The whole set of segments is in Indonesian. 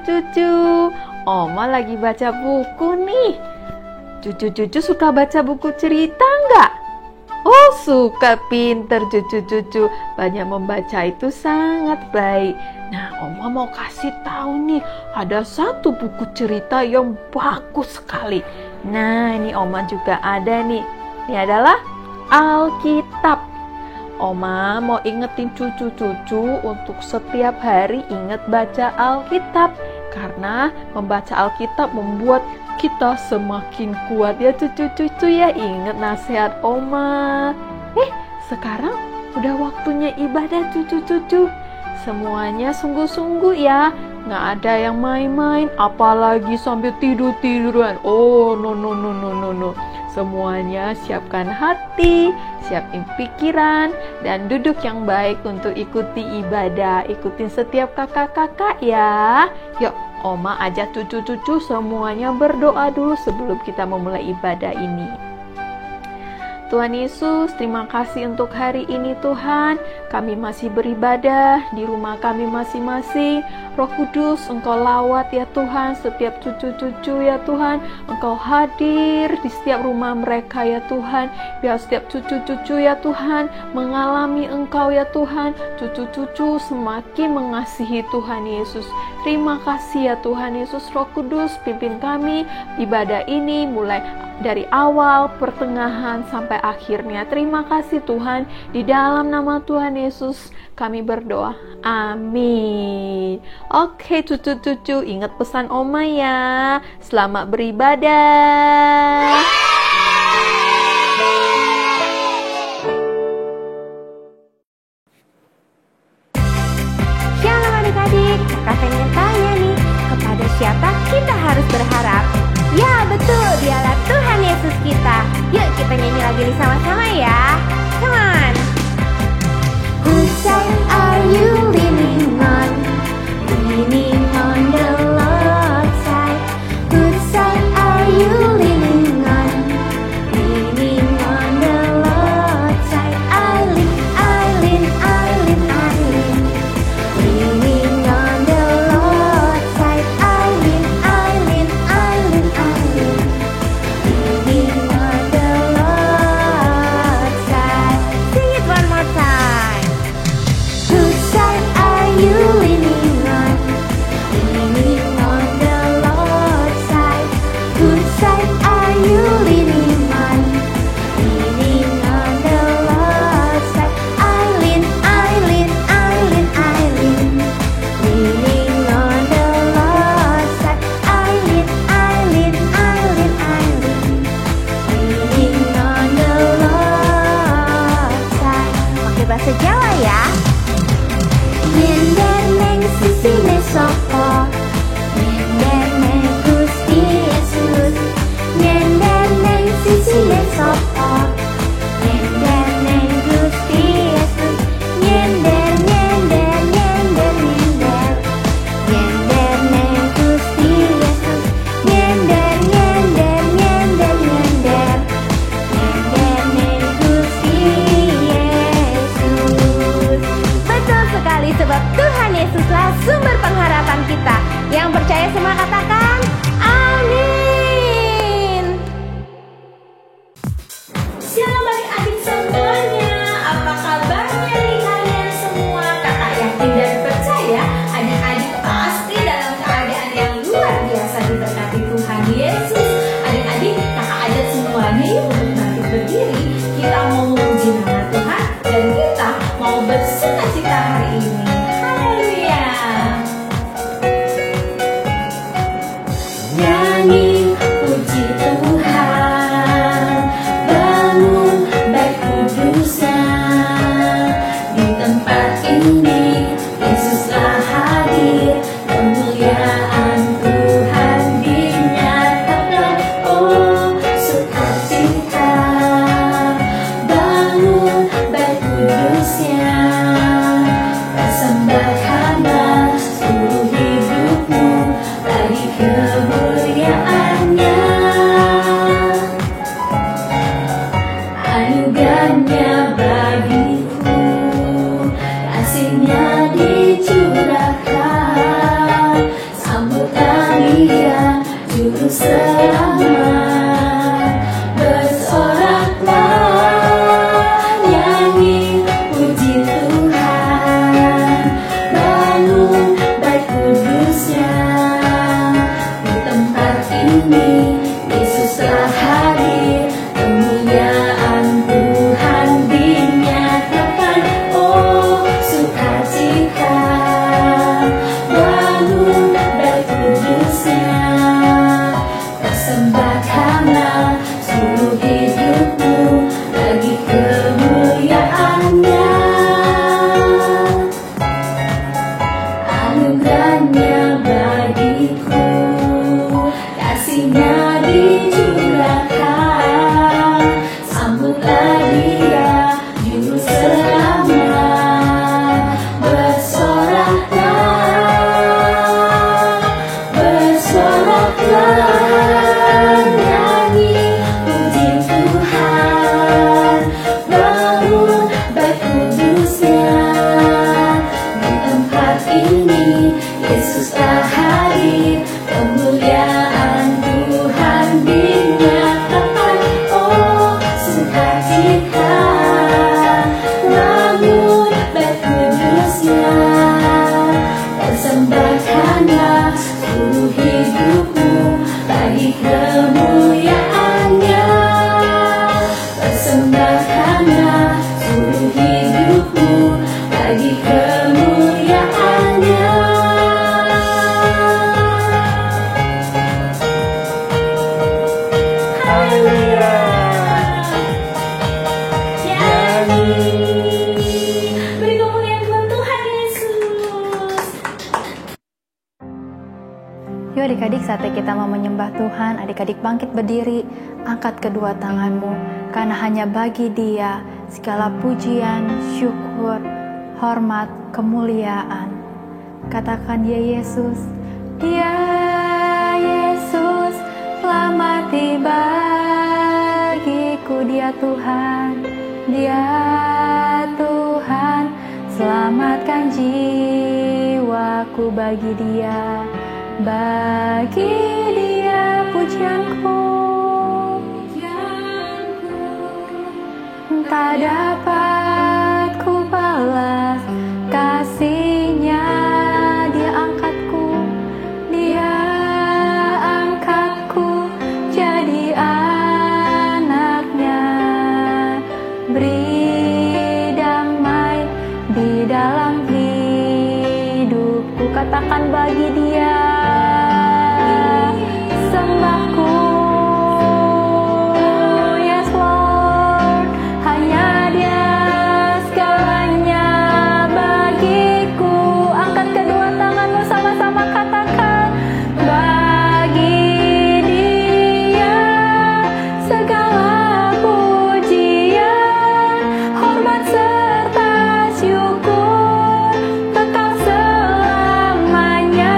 cucu-cucu. Oma lagi baca buku nih. Cucu-cucu suka baca buku cerita nggak? Oh, suka, pinter cucu-cucu. Banyak membaca itu sangat baik. Nah, Oma mau kasih tahu nih, ada satu buku cerita yang bagus sekali. Nah, ini Oma juga ada nih. Ini adalah Alkitab. Oma mau ingetin cucu-cucu untuk setiap hari ingat baca Alkitab. Karena membaca Alkitab membuat kita semakin kuat ya cucu-cucu ya. Ingat nasihat Oma. Sekarang udah waktunya ibadah cucu-cucu. Semuanya sungguh-sungguh ya. Nggak ada yang main-main, apalagi sambil tidur-tiduran. Oh, no. Semuanya siapkan hati, siapin pikiran, dan duduk yang baik untuk ikuti ibadah. Ikutin setiap kakak-kakak ya. Yuk, Oma ajak cucu-cucu semuanya berdoa dulu sebelum kita memulai ibadah ini. Tuhan Yesus, terima kasih untuk hari ini Tuhan. Kami masih beribadah di rumah kami masing-masing. Roh Kudus, Engkau lawat ya Tuhan setiap cucu-cucu ya Tuhan. Engkau hadir di setiap rumah mereka ya Tuhan. Biar setiap cucu-cucu ya Tuhan mengalami Engkau ya Tuhan. Cucu-cucu semakin mengasihi Tuhan Yesus. Terima kasih ya Tuhan Yesus. Roh Kudus, pimpin kami ibadah ini mulai dari awal, pertengahan, sampai akhirnya. Terima kasih Tuhan. Di dalam nama Tuhan Yesus kami berdoa. Amin. Oke cucu-cucu, ingat pesan Oma ya. Selamat beribadah. Shalom adik-adik, kakak pengen tanya nih, kepada siapa kita harus berharap? Ya betul, dialah Tuhan Yesus kita. Yuk kita nyanyi lagi nih sama-sama ya. Come on. Whose side are you leaning on? Leaning on the Lord's side. Whose side are you leaning on? Leaning on the Lord's side. I lean. Leaning on the Lord's side. I lean. Leaning on the Lord's side. Sing it one more time. Whose kita. Yang percaya semua katakan amin. Shalom adik-adik semuanya, apa kabarnya nih kalian semua? Kakak yakin dan percaya adik-adik pasti dalam keadaan yang luar biasa diberkati Tuhan Yesus. Adik-adik, kakak ajak semuanya yuk untuk bangkit berdiri. Kita mau memuji nama Tuhan dan kita mau bersukacita hari ini. Haleluya. Nyanyi puji Tuhan, bangun baik kudusnya. Di tempat ini Yesuslah hadir, kemuliaan Tuhan dinyatakan. Oh sukacita, bangun baik kudusnya. Persembahkanlah seluruh hidupmu bagi kemuliaannya. Anugerahnya bagiku, kasihnya dicurahkan. Sambutlah Dia juru selamat, bersoraklah, nyanyi puji Tuhan. Bangun baik kudusnya. Di tempat ini Yesuslah hadir, kemuliaan Tuhan dinyatakan. Oh sukacita, bangun baik kudusnya. Persembahkanlah seluruh hidupmu bagi kemuliaannya. Anugerahnya bagiku, kasihnya dicurahkan. Sambutlah Dia juru selamat, bersoraklah, nyanyi puji Tuhan. Bangun baik kudusnya. Di tempat ini Yesuslah hadir, kemuliaan Tuhan dinyatakan. Oh sukacita, bangun baik kudusnya. Persembahkanlah seluruh hidupmu bagi kemuliaannya. Persembahkanlah seluruh hidupmu bagi kemuliaannya. Haleluya. Nyanyi, beri kemuliaan buat Tuhan Yesus. Yuk adik-adik, saatnya kita mau menyembah Tuhan. Adik-adik bangkit berdiri, angkat kedua tanganmu, karena hanya bagi Dia segala pujian, syukur, hormat, kemuliaan. Katakan, ya Yesus, ya Yesus, selamati bagiku. Dia Tuhan, Dia Tuhan, selamatkan jiwaku. Bagi Dia pujianku, tak dapat ku balas kasihnya. Dia angkatku, Dia angkatku jadi anaknya. Beri damai di dalam hidupku. Katakan, bagi Dia sembahku. Yes Lord, hanya Dia segalanya bagiku. Angkat kedua tanganmu, sama-sama katakan, bagi Dia segala pujian, hormat serta syukur, kekal selamanya.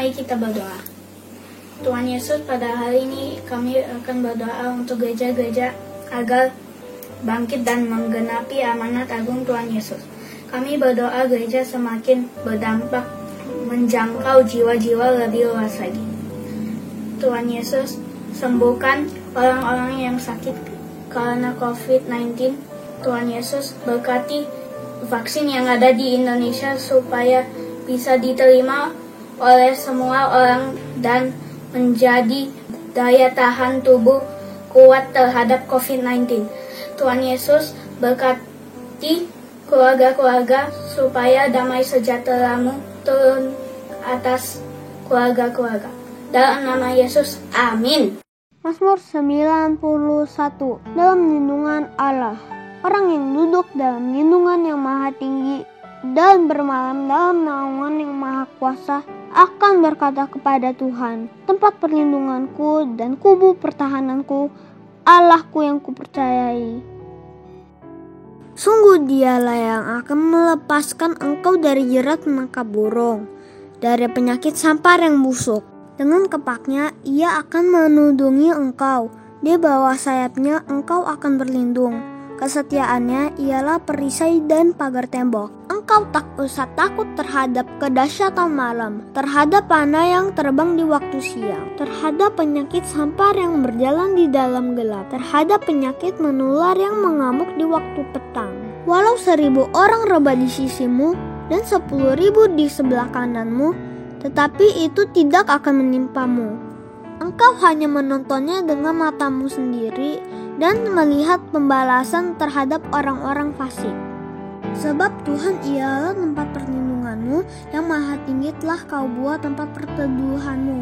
Mari kita berdoa. Tuhan Yesus, pada hari ini kami akan berdoa untuk gereja-gereja agar bangkit dan menggenapi amanat agung Tuhan Yesus. Kami berdoa gereja semakin berdampak menjangkau jiwa-jiwa lebih luas lagi. Tuhan Yesus, sembuhkan orang-orang yang sakit karena COVID-19. Tuhan Yesus, berkati vaksin yang ada di Indonesia supaya bisa diterima oleh semua orang dan menjadi daya tahan tubuh kuat terhadap COVID-19. Tuhan Yesus, berkati keluarga-keluarga supaya damai sejahtera-Mu turun atas keluarga-keluarga. Dalam nama Yesus, amin. Mazmur 91. Dalam lindungan Allah. Orang yang duduk dalam lindungan yang maha tinggi dan bermalam dalam naungan yang maha kuasa akan berkata kepada Tuhan, tempat perlindunganku dan kubu pertahananku, Allahku yang kupercayai. Sungguh Dialah yang akan melepaskan engkau dari jerat menangkap burung, dari penyakit sampar yang busuk. Dengan kepaknya Ia akan menudungi engkau, di bawah sayapnya engkau akan berlindung. Kesetiaannya ialah perisai dan pagar tembok. Engkau tak usah takut terhadap kedahsyatan malam, terhadap panah yang terbang di waktu siang, terhadap penyakit sampar yang berjalan di dalam gelap, terhadap penyakit menular yang mengamuk di waktu petang. Walau 1000 orang rebah di sisimu dan 10.000 di sebelah kananmu, tetapi itu tidak akan menimpamu. Engkau hanya menontonnya dengan matamu sendiri dan melihat pembalasan terhadap orang-orang fasik. Sebab Tuhan ialah tempat perlindunganmu, yang maha tinggi telah kau buat tempat perteduhanmu.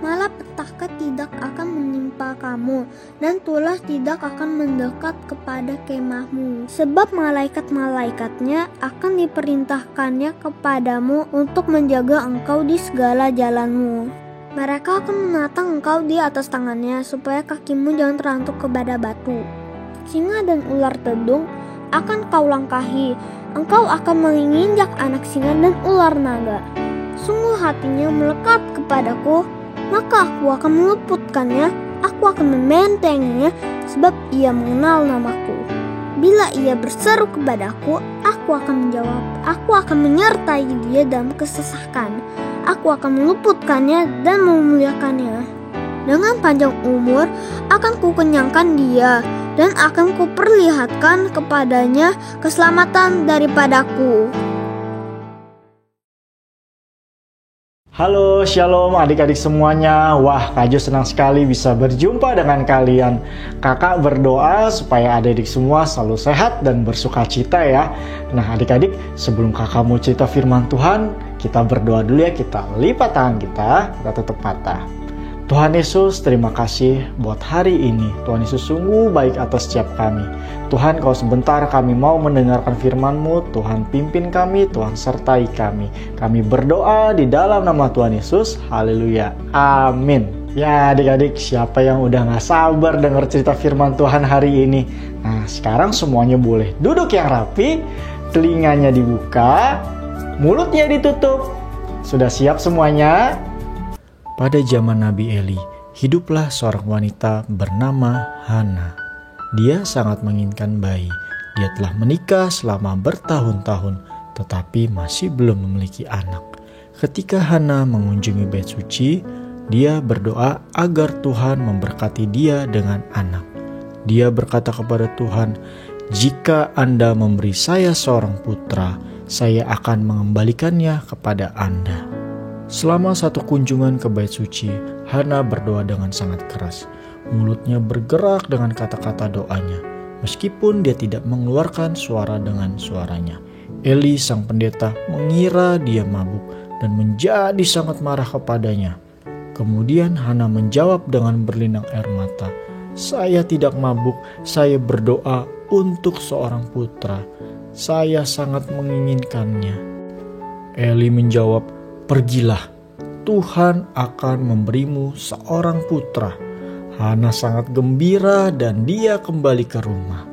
Malah petaka tidak akan menimpa kamu, dan tulah tidak akan mendekat kepada kemahmu. Sebab malaikat-malaikatnya akan diperintahkannya kepadamu untuk menjaga engkau di segala jalanmu. Mereka akan menatang engkau di atas tangannya, supaya kakimu jangan terantuk kepada batu. Singa dan ular tedung akan kau langkahi, engkau akan menginjak anak singa dan ular naga. Sungguh hatinya melekat kepadaku, maka aku akan meluputkannya, aku akan membentenginya, sebab ia mengenal namaku. Bila ia berseru kepadaku, aku akan menjawab, aku akan menyertai dia dalam kesesakan. Aku akan meluputkannya dan memuliakannya. Dengan panjang umur akan kukenyangkan dia, dan akan kuperlihatkan kepadanya keselamatan daripadaku. Halo, shalom adik-adik semuanya. Wah, Kak Jo senang sekali bisa berjumpa dengan kalian. Kakak berdoa supaya adik-adik semua selalu sehat dan bersukacita ya. Nah, adik-adik, sebelum kakak mau cerita firman Tuhan, kita berdoa dulu ya. Kita lipat tangan kita tutup mata. Tuhan Yesus, terima kasih buat hari ini. Tuhan Yesus sungguh baik atas setiap kami. Tuhan, kalau sebentar kami mau mendengarkan firman-Mu, Tuhan pimpin kami, Tuhan sertai kami. Kami berdoa di dalam nama Tuhan Yesus. Haleluya. Amin. Ya adik-adik, siapa yang udah gak sabar dengar cerita firman Tuhan hari ini? Nah, sekarang semuanya boleh duduk yang rapi, telinganya dibuka, mulutnya ditutup. Sudah siap semuanya? Pada zaman Nabi Eli, hiduplah seorang wanita bernama Hana. Dia sangat menginginkan bayi. Dia telah menikah selama bertahun-tahun, tetapi masih belum memiliki anak. Ketika Hana mengunjungi bait suci, dia berdoa agar Tuhan memberkati dia dengan anak. Dia berkata kepada Tuhan, "Jika Anda memberi saya seorang putra, saya akan mengembalikannya kepada Anda." Selama satu kunjungan ke bait suci, Hana berdoa dengan sangat keras. Mulutnya bergerak dengan kata-kata doanya, meskipun dia tidak mengeluarkan suara dengan suaranya. Eli sang pendeta mengira dia mabuk dan menjadi sangat marah kepadanya. Kemudian Hana menjawab dengan berlinang air mata, "Saya tidak mabuk, saya berdoa untuk seorang putra. Saya sangat menginginkannya." Eli menjawab, "Pergilah, Tuhan akan memberimu seorang putra." Hana sangat gembira dan dia kembali ke rumah.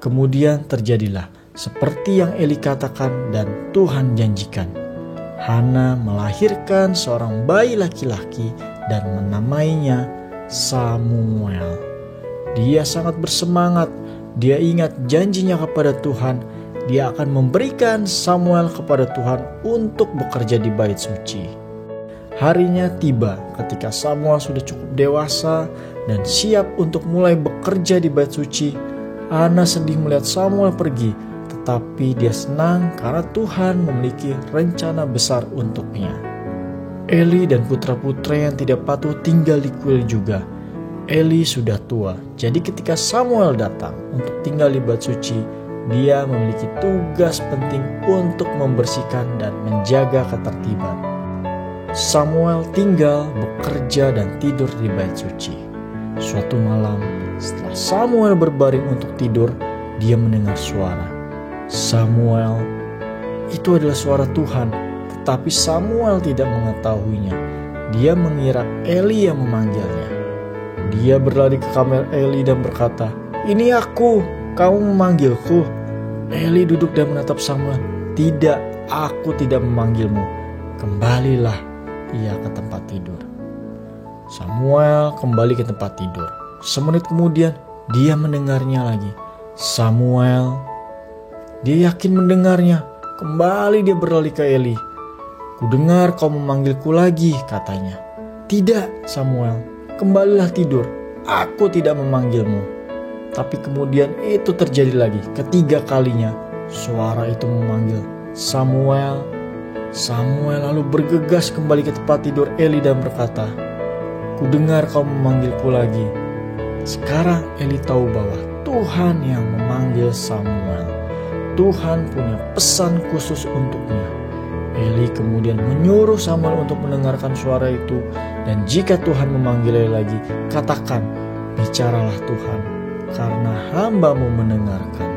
Kemudian terjadilah seperti yang Eli katakan dan Tuhan janjikan. Hana melahirkan seorang bayi laki-laki dan menamainya Samuel. Dia sangat bersemangat. Dia ingat janjinya kepada Tuhan. Dia akan memberikan Samuel kepada Tuhan untuk bekerja di bait suci. Harinya tiba ketika Samuel sudah cukup dewasa dan siap untuk mulai bekerja di bait suci. Hana sedih melihat Samuel pergi, tetapi dia senang karena Tuhan memiliki rencana besar untuknya. Eli dan putra-putra yang tidak patuh tinggal di kuil juga. Eli sudah tua, jadi ketika Samuel datang untuk tinggal di bait suci, dia memiliki tugas penting untuk membersihkan dan menjaga ketertiban. Samuel tinggal, bekerja, dan tidur di bait suci. Suatu malam, setelah Samuel berbaring untuk tidur, dia mendengar suara. Samuel, itu adalah suara Tuhan, tetapi Samuel tidak mengetahuinya. Dia mengira Eli yang memanggilnya. Dia berlari ke kamar Eli dan berkata, "Ini aku, kamu memanggilku?" Eli duduk dan menatap Samuel. "Tidak, aku tidak memanggilmu. Kembalilah," ia ke tempat tidur. Samuel kembali ke tempat tidur. Semenit kemudian, dia mendengarnya lagi. "Samuel." Dia yakin mendengarnya. Kembali dia berlari ke Eli. "Kudengar kau memanggilku lagi," katanya. "Tidak, Samuel. Kembalilah tidur. Aku tidak memanggilmu." Tapi kemudian itu terjadi lagi. Ketiga kalinya suara itu memanggil Samuel. Samuel lalu bergegas kembali ke tempat tidur Eli dan berkata, "Kudengar kau memanggilku lagi." Sekarang Eli tahu bahwa Tuhan yang memanggil Samuel. Tuhan punya pesan khusus untuknya. Eli kemudian menyuruh Samuel untuk mendengarkan suara itu, dan jika Tuhan memanggil Eli lagi, katakan, "Bicaralah Tuhan, karena hamba-Mu mendengarkan."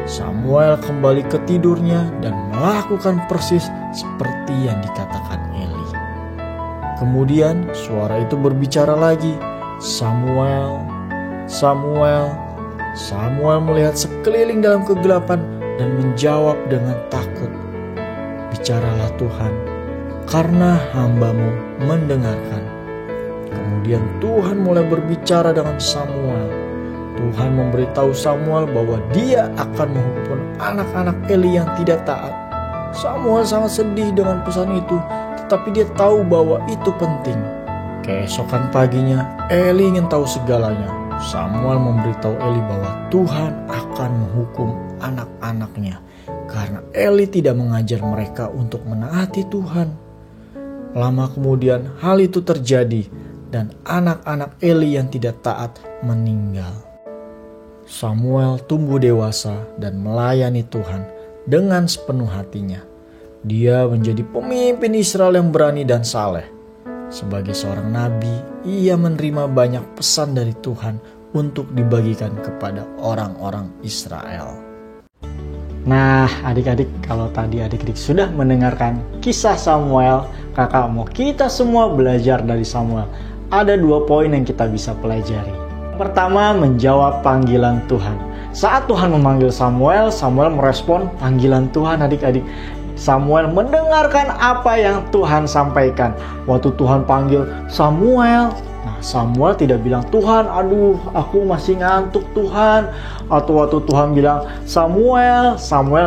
Samuel kembali ke tidurnya dan melakukan persis seperti yang dikatakan Eli. Kemudian suara itu berbicara lagi, "Samuel, Samuel." Samuel melihat sekeliling dalam kegelapan dan menjawab dengan takut, "Bicaralah Tuhan, karena hamba-Mu mendengarkan." Kemudian Tuhan mulai berbicara dengan Samuel. Tuhan memberitahu Samuel bahwa dia akan menghukum anak-anak Eli yang tidak taat. Samuel sangat sedih dengan pesan itu, tetapi dia tahu bahwa itu penting. Keesokan paginya, Eli ingin tahu segalanya. Samuel memberitahu Eli bahwa Tuhan akan menghukum anak-anaknya karena Eli tidak mengajar mereka untuk menaati Tuhan. Lama kemudian hal itu terjadi dan anak-anak Eli yang tidak taat meninggal. Samuel tumbuh dewasa dan melayani Tuhan dengan sepenuh hatinya. Dia menjadi pemimpin Israel yang berani dan saleh. Sebagai seorang nabi, ia menerima banyak pesan dari Tuhan untuk dibagikan kepada orang-orang Israel. Nah, adik-adik, kalau tadi adik-adik sudah mendengarkan kisah Samuel, kakak mau kita semua belajar dari Samuel. Ada 2 poin yang kita bisa pelajari. Pertama, menjawab panggilan Tuhan. Saat Tuhan memanggil Samuel, Samuel merespon panggilan Tuhan, adik-adik. Samuel mendengarkan apa yang Tuhan sampaikan. Waktu Tuhan panggil Samuel, Samuel tidak bilang, "Tuhan, aduh, aku masih ngantuk Tuhan." Atau waktu Tuhan bilang, Samuel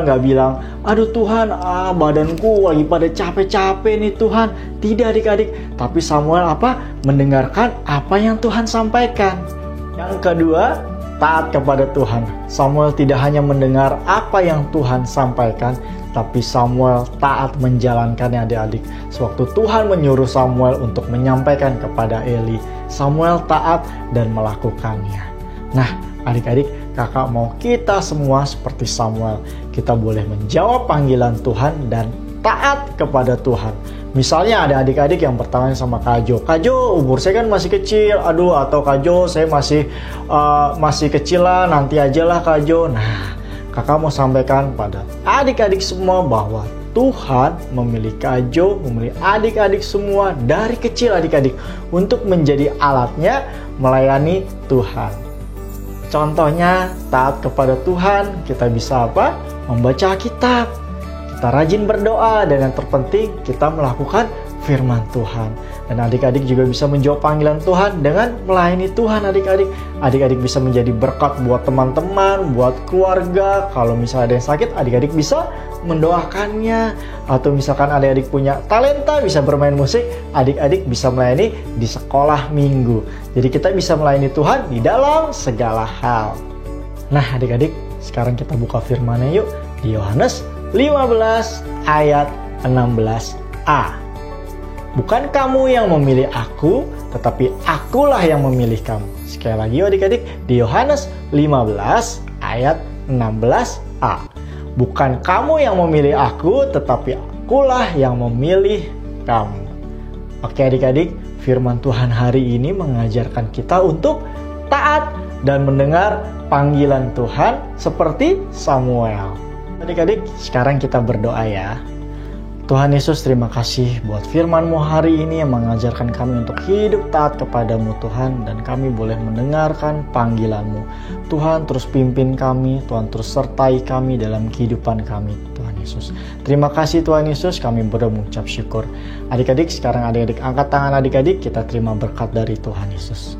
nggak bilang, "Aduh Tuhan, badanku lagi pada capek-capek nih Tuhan." Tidak, adik-adik. Tapi Samuel mendengarkan apa yang Tuhan sampaikan. Yang kedua, taat kepada Tuhan. Samuel tidak hanya mendengar apa yang Tuhan sampaikan, tapi Samuel taat menjalankannya, adik-adik. Sewaktu Tuhan menyuruh Samuel untuk menyampaikan kepada Eli, Samuel taat dan melakukannya. Nah, adik-adik, kakak mau kita semua seperti Samuel. Kita boleh menjawab panggilan Tuhan dan taat kepada Tuhan. Misalnya ada adik-adik yang bertanya sama Kak Jo, "Kak Jo, umur saya kan masih kecil, atau Kak Jo, saya masih kecil lah, nanti aja lah Kak Jo." Nah, kakak mau sampaikan pada adik-adik semua bahwa Tuhan memilih Kak Jo, memilih adik-adik semua dari kecil, adik-adik, untuk menjadi alatnya melayani Tuhan. Contohnya, taat kepada Tuhan, kita bisa membaca Alkitab. kita rajin berdoa, dan yang terpenting kita melakukan firman Tuhan. Dan adik-adik juga bisa menjawab panggilan Tuhan dengan melayani Tuhan adik-adik. Adik-adik bisa menjadi berkat buat teman-teman, buat keluarga. Kalau misalnya ada yang sakit, adik-adik bisa mendoakannya. Atau misalkan adik-adik punya talenta, bisa bermain musik, adik-adik bisa melayani di sekolah minggu. Jadi kita bisa melayani Tuhan di dalam segala hal. Nah adik-adik, sekarang kita buka firman-Nya yuk di Yohanes 15 ayat 16a. Bukan kamu yang memilih aku, tetapi akulah yang memilih kamu. Sekali lagi adik-adik, di Yohanes 15 ayat 16a. Bukan kamu yang memilih aku, tetapi akulah yang memilih kamu. Oke adik-adik, firman Tuhan hari ini mengajarkan kita untuk taat dan mendengar panggilan Tuhan seperti Samuel. Adik-adik, sekarang kita berdoa ya. Tuhan Yesus, terima kasih buat firman-Mu hari ini yang mengajarkan kami untuk hidup taat kepadamu Tuhan, dan kami boleh mendengarkan panggilan-Mu. Tuhan terus pimpin kami, Tuhan terus sertai kami dalam kehidupan kami Tuhan Yesus. Terima kasih Tuhan Yesus, kami mengucap syukur. Adik-adik, sekarang adik-adik angkat tangan adik-adik, kita terima berkat dari Tuhan Yesus.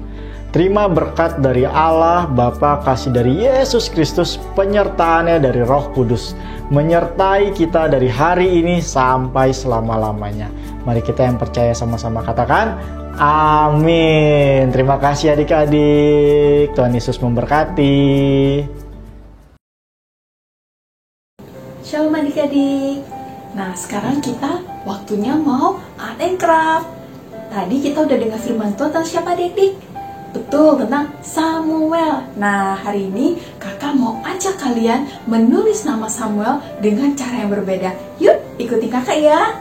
Terima berkat dari Allah, Bapa, kasih dari Yesus Kristus, penyertaannya dari Roh Kudus, menyertai kita dari hari ini sampai selama-lamanya. Mari kita yang percaya sama-sama katakan, amin. Terima kasih adik-adik, Tuhan Yesus memberkati. Shalom adik-adik. Nah sekarang kita waktunya mau art and craft. Tadi kita udah dengar firman Tuhan tentang siapa adik-adik? Betul, tentang Samuel. Nah, hari ini kakak mau ajak kalian menulis nama Samuel dengan cara yang berbeda. Yuk, ikuti kakak ya.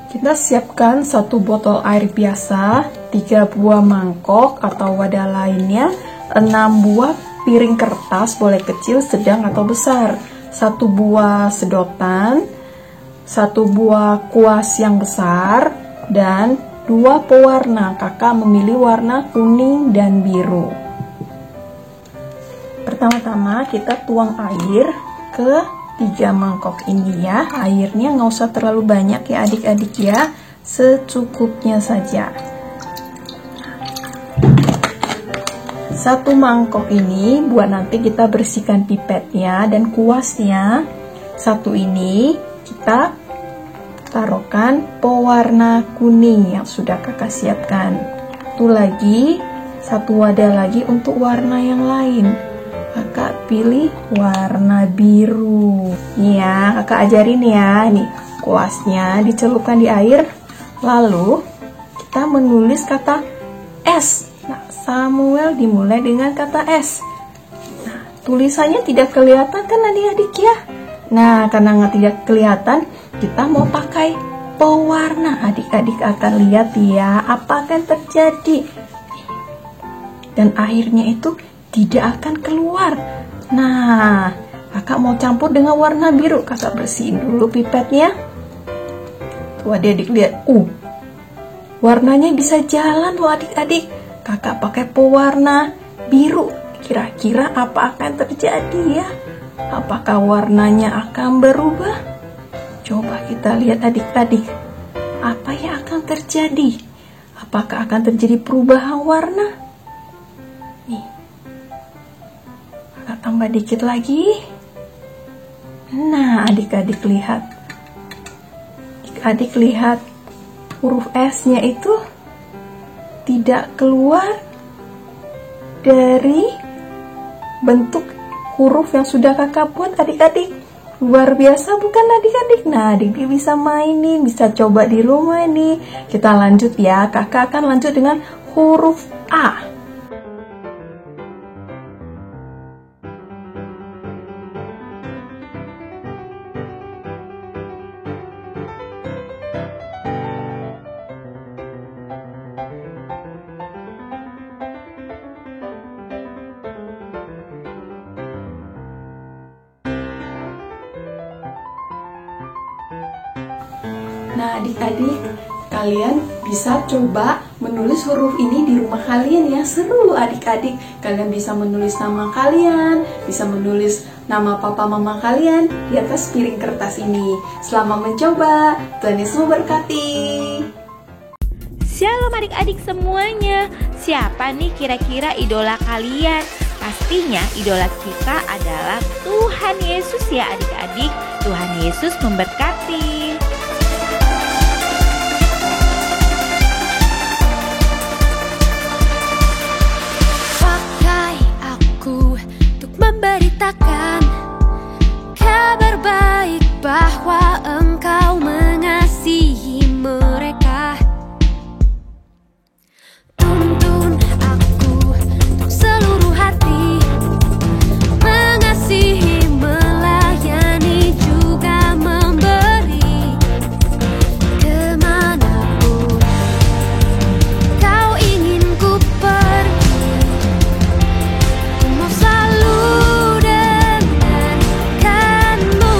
Kita siapkan 1 botol air biasa, 3 buah mangkok atau wadah lainnya, 6 buah piring kertas, boleh kecil, sedang atau besar, 1 buah sedotan, 1 buah kuas yang besar, dan 2 pewarna. Kakak memilih warna kuning dan biru. Pertama-tama kita tuang air ke 3 mangkok ini ya. Airnya nggak usah terlalu banyak ya adik-adik ya, secukupnya saja. 1 mangkok ini buat nanti kita bersihkan pipetnya dan kuasnya. 1 ini kita taruhkan pewarna kuning yang sudah kakak siapkan. Itu lagi 1 wadah lagi untuk warna yang lain. Kakak pilih warna biru. Nih ya, kakak ajarin ya. Nih, kuasnya dicelupkan di air. Lalu kita menulis kata S. Nah, Samuel dimulai dengan kata S. Nah, tulisannya tidak kelihatan kan adik-adik ya? Nah, karena nggak tidak kelihatan, kita mau pakai pewarna. Adik-adik akan lihat ya, apa akan terjadi. Dan airnya itu tidak akan keluar. Nah, kakak mau campur dengan warna biru. Kakak bersihin dulu pipetnya. Tuh adik-adik lihat, warnanya bisa jalan loh adik-adik. Kakak pakai pewarna biru. Kira-kira apa akan terjadi ya? Apakah warnanya akan berubah? Coba kita lihat adik-adik. Apa yang akan terjadi? Apakah akan terjadi perubahan warna? Nih. Kakak tambah dikit lagi. Nah, adik-adik lihat. Adik lihat huruf S-nya itu tidak keluar dari bentuk huruf yang sudah kakak buat adik-adik. Luar biasa bukan adik-adik? Nah, adik-adik bisa mainin, bisa coba di rumah nih. Kita lanjut ya, kakak akan lanjut dengan huruf A. Nah adik-adik, Kalian bisa coba menulis huruf ini di rumah kalian ya. Seru loh adik-adik. Kalian bisa menulis nama kalian, bisa menulis nama papa mama kalian di atas piring kertas ini. Selamat mencoba. Tuhan Yesus memberkati. Shalom adik-adik semuanya. Siapa nih kira-kira idola kalian? Pastinya idola kita adalah Tuhan Yesus ya adik-adik. Tuhan Yesus memberkati. Pakai aku untuk memberitakan kabar baik bahwa Engkau mengasihi mereka. Tuntun aku untuk seluruh hati, mengasihi, melayani, juga memberi. Kemanapun Kau ingin ku pergi, ku mau selalu dengankanmu.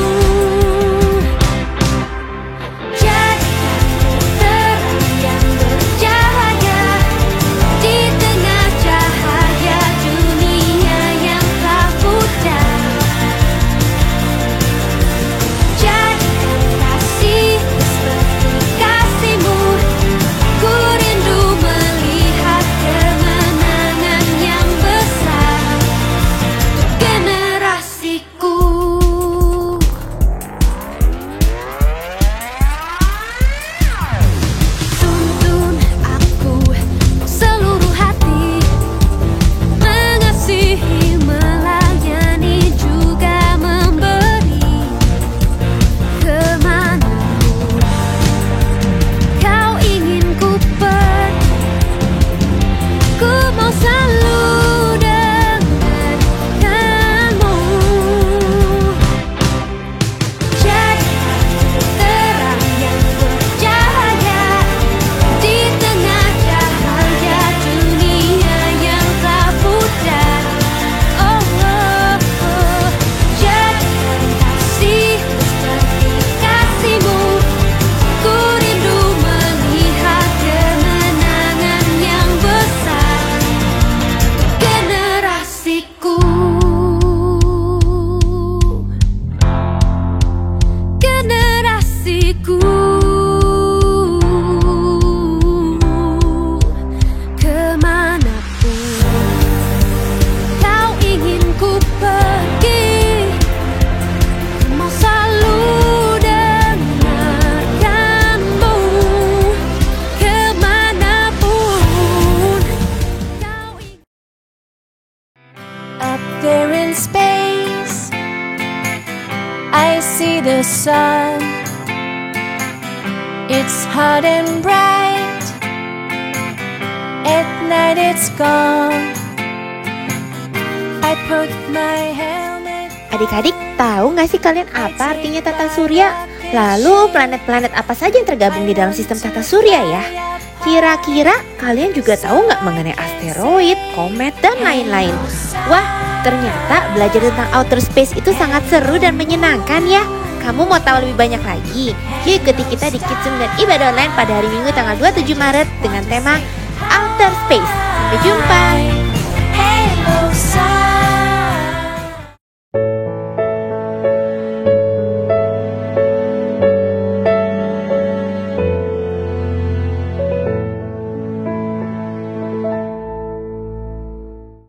Jadikan terang yang bercahaya di tengah cahaya dunia yang tak pudar. Jadikan kasih seperti kasih-Mu, ku rindu melihat kemenangan yang besar untuk generasiku. Tuntun aku seluruh hati, mengasihi, melayani, juga memberi. Kemanapun Kau ingin ku pergi, ku mau selalu dengankanmu. Jadikan terang yang bercahaya di tengah cahaya dunia yang tak pudar. Oh, oh, oh. Jadikan kasih seperti kasih-Mu, ku rindu melihat kemenangan yang besar untuk generasiku. Generasiku. Kemanapun Kau ingin ku pergi, ku mau selalu dengarkanmu. Kemanapun Kau ingin. Up there in space, I see the sun. It's hot and bright. At night it's gone. I put my helmet. Adik-adik, tahu nggak sih kalian apa artinya tata surya? Lalu planet-planet apa saja yang tergabung di dalam sistem tata surya ya? Kira-kira kalian juga tahu nggak mengenai asteroid, komet, dan lain-lain? Wah, ternyata belajar tentang outer space itu sangat seru dan menyenangkan ya. Kamu mau tahu lebih banyak lagi? Yuk ikuti kita di Kids Zoom dan Ibadah Online pada hari Minggu tanggal 27 Maret dengan tema Outer Space. Sampai jumpa! Hello, sun.